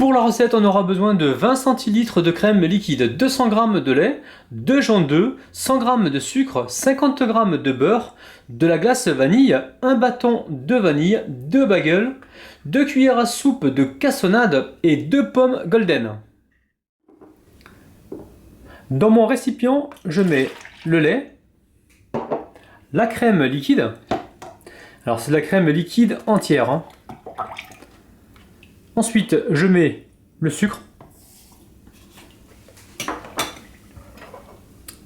Pour la recette, on aura besoin de 20 centilitres de crème liquide, 200 g de lait, 2 jaune d'œuf, 100 g de sucre, 50 g de beurre, de la glace vanille, un bâton de vanille, 2 bagels, 2 cuillères à soupe de cassonade et 2 pommes golden. Dans mon récipient, je mets le lait, la crème liquide. Alors c'est de la crème liquide entière, hein. Ensuite, je mets le sucre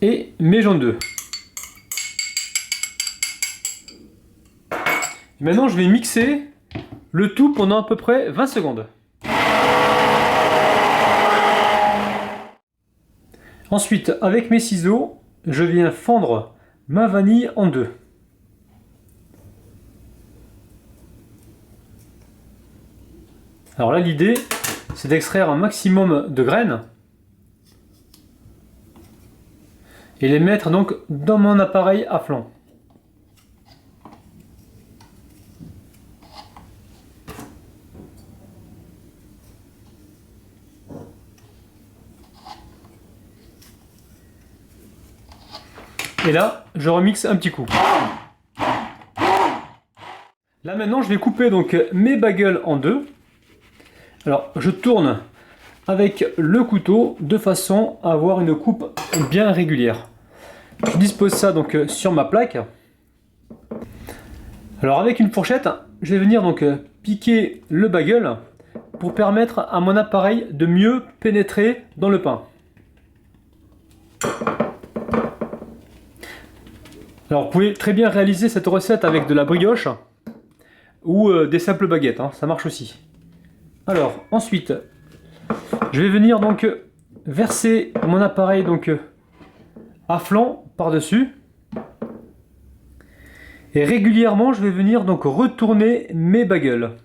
et mes jaunes d'œufs. Maintenant, je vais mixer le tout pendant à peu près 20 secondes. Ensuite, avec mes ciseaux, je viens fendre ma vanille en deux. Alors là, l'idée, c'est d'extraire un maximum de graines et les mettre donc dans mon appareil à flanc. Et là, je remixe un petit coup. Là maintenant, je vais couper donc mes bagels en deux. Alors, je tourne avec le couteau de façon à avoir une coupe bien régulière. Je dispose ça donc sur ma plaque. Alors avec une fourchette, je vais venir donc piquer le bagel pour permettre à mon appareil de mieux pénétrer dans le pain. Alors vous pouvez très bien réaliser cette recette avec de la brioche ou des simples baguettes, hein, ça marche aussi. Alors ensuite, je vais venir donc verser mon appareil donc à flanc par-dessus. Et régulièrement, je vais venir donc retourner mes bagels.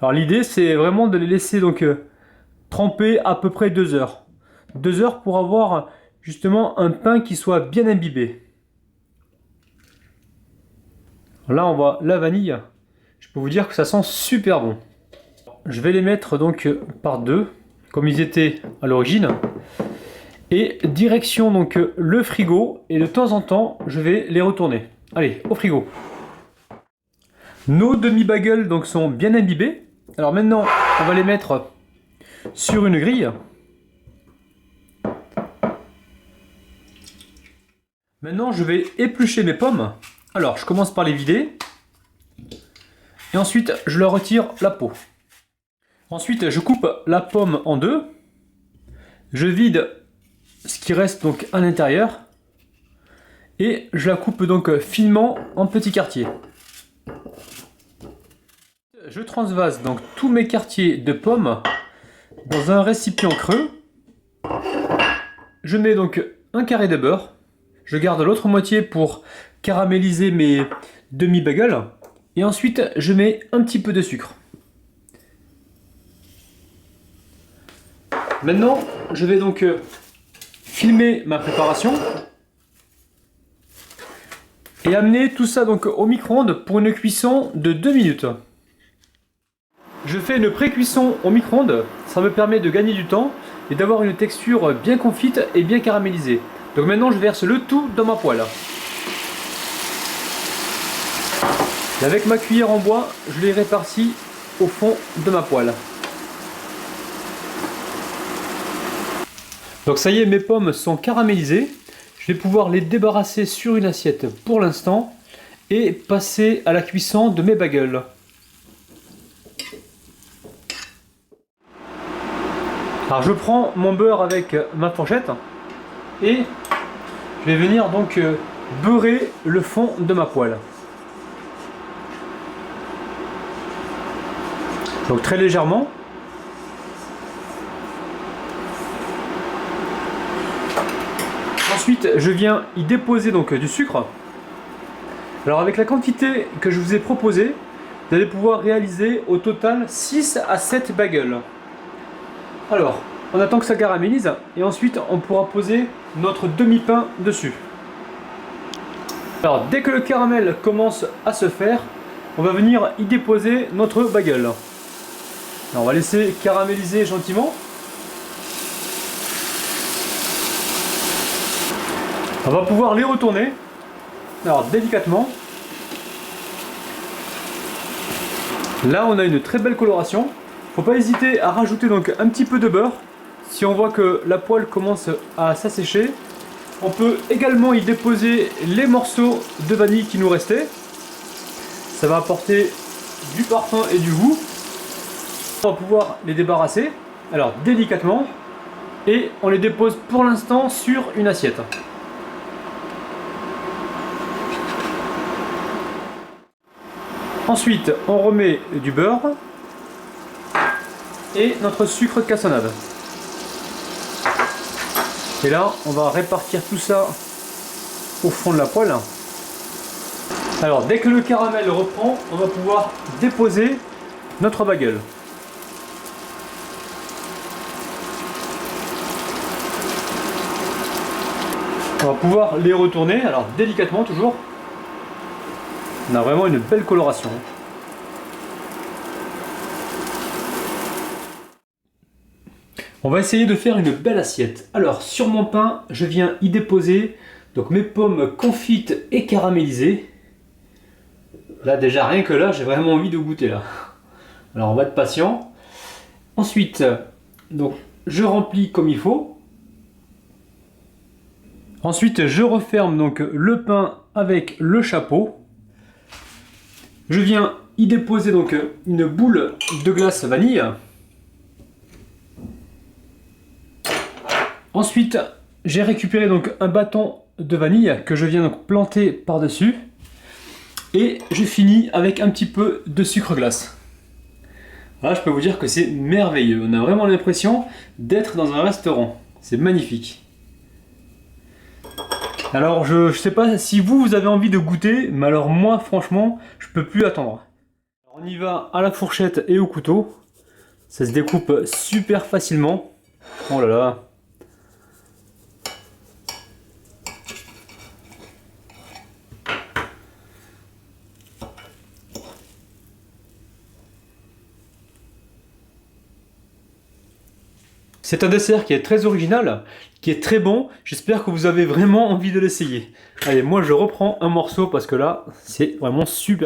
Alors l'idée, c'est vraiment de les laisser donc tremper à peu près 2 heures. 2 heures pour avoir justement un pain qui soit bien imbibé. Là, on voit la vanille. Je peux vous dire que ça sent super bon. Je vais les mettre donc par deux, comme ils étaient à l'origine. Et direction donc le frigo. Et de temps en temps, je vais les retourner. Allez, au frigo. Nos demi-bagels donc sont bien imbibés. Alors maintenant, on va les mettre sur une grille. Maintenant, je vais éplucher mes pommes. Alors, je commence par les vider. Et ensuite, je leur retire la peau. Ensuite, je coupe la pomme en deux. Je vide ce qui reste donc à l'intérieur. Et je la coupe donc finement en petits quartiers. Je transvase donc tous mes quartiers de pommes dans un récipient creux. Je mets donc un carré de beurre. Je garde l'autre moitié pour caraméliser mes demi-bagels. Et ensuite, je mets un petit peu de sucre. Maintenant, je vais donc filmer ma préparation et amener tout ça donc au micro-ondes pour une cuisson de 2 minutes. Je fais une pré-cuisson au micro-ondes, ça me permet de gagner du temps et d'avoir une texture bien confite et bien caramélisée. Donc maintenant, je verse le tout dans ma poêle. Et avec ma cuillère en bois, je les répartis au fond de ma poêle. Donc ça y est, mes pommes sont caramélisées. Je vais pouvoir les débarrasser sur une assiette pour l'instant et passer à la cuisson de mes bagels. Alors je prends mon beurre avec ma fourchette et je vais venir donc beurrer le fond de ma poêle. Donc très légèrement. Ensuite, je viens y déposer donc du sucre. Alors avec la quantité que je vous ai proposée, vous allez pouvoir réaliser au total 6 à 7 bagels. Alors, on attend que ça caramélise et ensuite on pourra poser notre demi-pain dessus. Alors dès que le caramel commence à se faire, on va venir y déposer notre bagel. Alors, on va laisser caraméliser gentiment. On va pouvoir les retourner. Alors délicatement. Là on a une très belle coloration. Faut pas hésiter à rajouter donc un petit peu de beurre. Si on voit que la poêle commence à s'assécher, on peut également y déposer les morceaux de vanille qui nous restaient. Ça va apporter du parfum et du goût. On va pouvoir les débarrasser, alors délicatement, et on les dépose pour l'instant sur une assiette. Ensuite, on remet du beurre et notre sucre cassonade. Et là, on va répartir tout ça au fond de la poêle. Alors, dès que le caramel reprend, on va pouvoir déposer notre bagueule. On va pouvoir les retourner, alors délicatement toujours. On a vraiment une belle coloration. On va essayer de faire une belle assiette. Alors sur mon pain, je viens y déposer donc mes pommes confites et caramélisées. Là déjà rien que là, j'ai vraiment envie de goûter là. Alors on va être patient. Ensuite, donc je remplis comme il faut. Ensuite, je referme donc le pain avec le chapeau. Je viens y déposer donc une boule de glace vanille. Ensuite, j'ai récupéré donc un bâton de vanille que je viens donc planter par-dessus. Et je finis avec un petit peu de sucre glace. Là, je peux vous dire que c'est merveilleux. On a vraiment l'impression d'être dans un restaurant. C'est magnifique. Alors je sais pas si vous avez envie de goûter, mais alors moi franchement je peux plus attendre. Alors, on y va à la fourchette et au couteau. Ça se découpe super facilement. Oh là là. C'est un dessert qui est très original, qui est très bon. J'espère que vous avez vraiment envie de l'essayer. Allez, moi je reprends un morceau parce que là, c'est vraiment super.